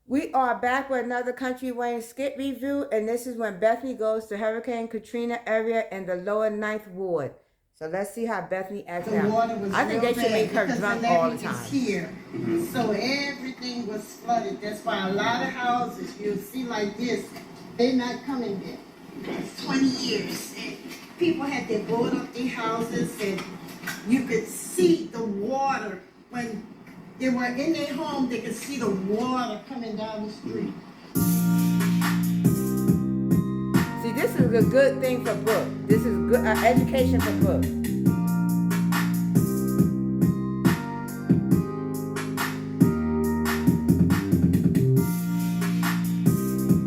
We are back with another Country Wayne skit review, and this is when Bethany goes to Hurricane Katrina area in the lower Ninth Ward. So let's see how Bethany acts The now. water was I think real they should make her bad drunk because all the the levee was time. here, so everything was flooded. That's why a lot of houses you'll see like this, they're not coming there. 20 years, and people had to board up their houses, and you could see the water when they were in their home. They could see the water coming down the street. See, this is a good thing for Brooke. This is good education for Brooke.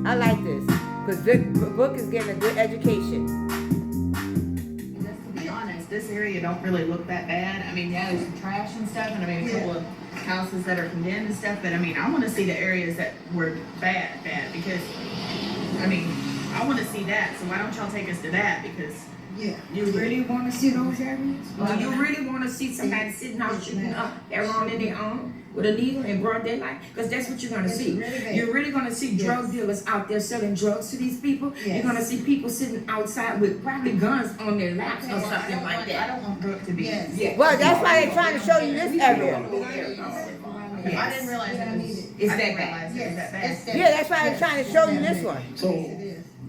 I like this because Brooke is getting a good education. Just to be honest, this area don't really look that bad. I mean, yeah, there's some trash and stuff, and I mean, a couple of houses that are condemned and stuff, but I mean, I want to see the areas that were bad, because, I mean, I want to see that, so why don't y'all take us to that, because Yeah. You really want to see those areas? Or you really want to see somebody sitting out shooting up around in their arm with a needle in broad daylight? Because that's what you're going to It's see. really bad. You're really going to see drug dealers out there selling drugs to these people. Yes. You're going to see people sitting outside with probably guns on their laps or something like I that. don't want Brooke to be. Yes. Yeah. Well, that's why they're trying to show you this area. I didn't realize that it was. It's I that didn't bad. realize it was that bad. Yeah, that's why they're trying to show you this one. So,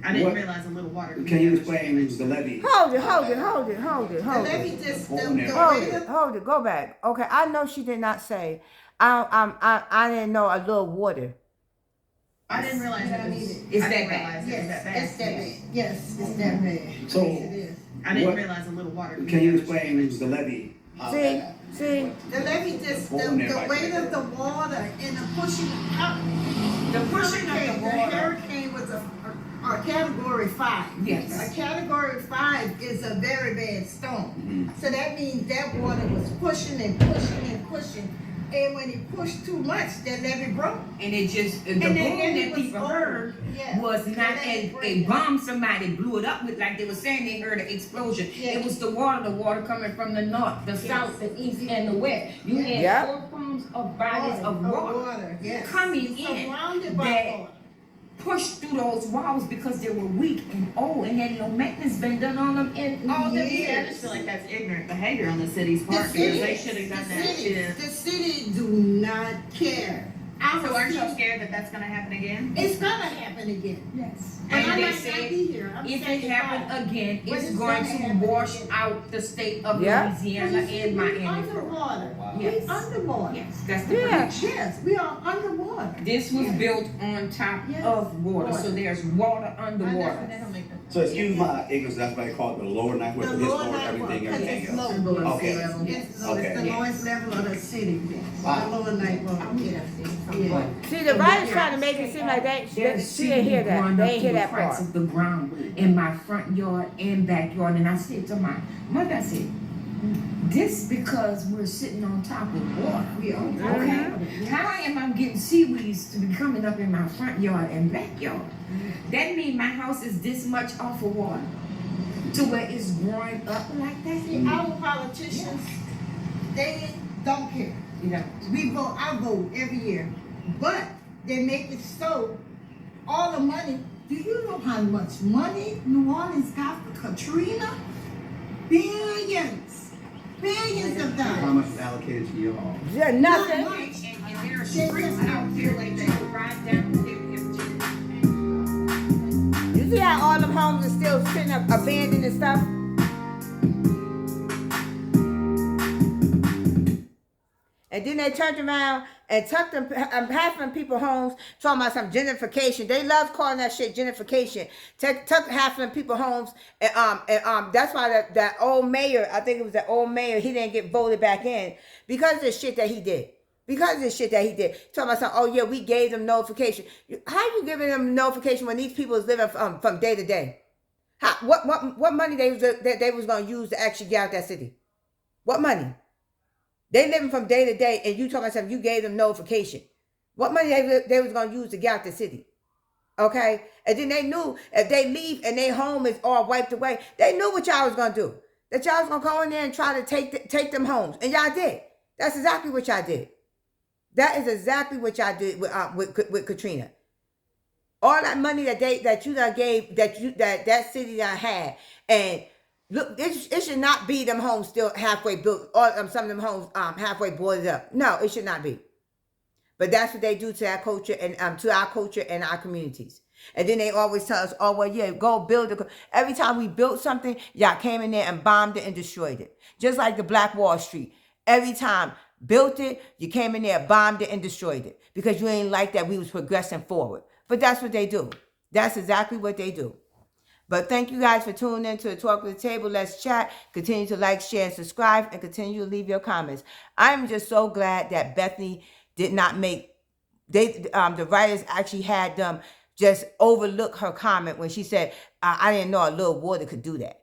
I didn't What- realize a little water. can you explain the levee? Hold it. The levee just, the Hold way it, the hold it, go back. Okay, I know she did not say. I didn't know a little water. I didn't realize that it was. It's I that didn't bad. realize it was that Yes, bad. it's that bad. Yes, it's that bad. So- Yes, it is. I didn't What- realize a little water. Can you explain the levee? See, The levee just, the weight of the water and the pushing up. The pushing of Hurricane, the the water. hurricane was a category 5. Yes. A category 5 is a very bad storm. So that means that water was pushing and pushing and pushing. And when it pushed too much, that levee broke. And it just, the And boom then it that was people over. heard Yeah. was not That a break. bomb somebody blew it up with, like they were saying they heard an explosion. Yeah. It was the water coming from the north, the south, the east, and the west. You had Yeah. 4 forms of bodies of water Yes. coming It's in surrounded by that water. pushed through those walls because they were weak and old and had no maintenance been done on them in all the Yeah. I just feel like that's ignorant behavior on the city's part, because they should have done that shit. The city do not care. So aren't y'all scared that that's gonna happen again? It's gonna happen again. Yes. And I And might they not said be here. I'm if it 75. happened again, But it's it's going gonna to happen wash again. out the state of Yeah. Louisiana Well, you see, and we're Miami. underwater. Yes. We're underwater. Yes, that's the Yeah. prediction. Yes, we are underwater. This was built on top Yes. of water, so there's water underwater. So excuse my ignorance, that's why they call it the lower ninth ward, The but it's lower lower ninth everything, ward, 'cause everything it's else. low. Okay. It's Okay. the lowest level of the city. The Wow. lower ninth ward. Yeah. see, the writer's trying to make it seem like she didn't hear that. They didn't hear that cracks part. of the ground in my front yard and backyard, and I said to my mother, I said, this because we're sitting on top of water. We are. Okay. How am I getting seaweeds to be coming up in my front yard and backyard? That means my house is this much off of water to where it's growing up like that. See, our politicians, they don't care. You know, We vote, I vote every year, but they make it so all the money. Do you know how much money New Orleans got for Katrina? Billions, billions of How dollars. much is allocated to your hall? Yeah, Not nothing. much. and there are streets out there like that right down there. You see how all them homes are still sitting up abandoned and stuff? And then they turned around and took them, half of them people homes, talking about some gentrification. They love calling that shit gentrification. Took half of them people homes, and that's why that old mayor, I think it was the old mayor, he didn't get voted back in because of the shit that he did. Because of the shit that he did. Talking about something, oh yeah, we gave them notification. How you giving them notification when these people is living from day to day? What money they was gonna use to actually get out that city? What money? They living from day to day, and you talking about something, you gave them notification. What money they was going to use to get out the city? Okay? And then they knew if they leave and their home is all wiped away, they knew what y'all was going to do. That y'all was going to go in there and try to take them homes. And y'all did. That's exactly what y'all did. That is exactly what y'all did with Katrina. All that money that you done gave, that city done had, and look, it should not be them homes still halfway built, or some of them homes halfway boarded up. No, it should not be. But that's what they do to our culture and to our culture and our communities. And then they always tell us, oh, well, yeah, go build it. Every time we built something, y'all came in there and bombed it and destroyed it. Just like the Black Wall Street. Every time built it, you came in there, bombed it, and destroyed it. Because you ain't like that we was progressing forward. But that's what they do. That's exactly what they do. But thank you guys for tuning in to the Talk with the Table. Let's chat. Continue to like, share, and subscribe. And continue to leave your comments. I'm just so glad that Bethany did not make, the writers actually had them just overlook her comment when she said, I didn't know a little water could do that.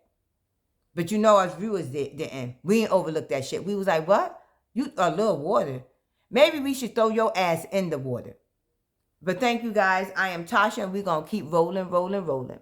But you know, us viewers didn't. We didn't overlook that shit. We was like, what? You a little water? Maybe we should throw your ass in the water. But thank you guys. I am Tasha, and we're going to keep rolling, rolling, rolling.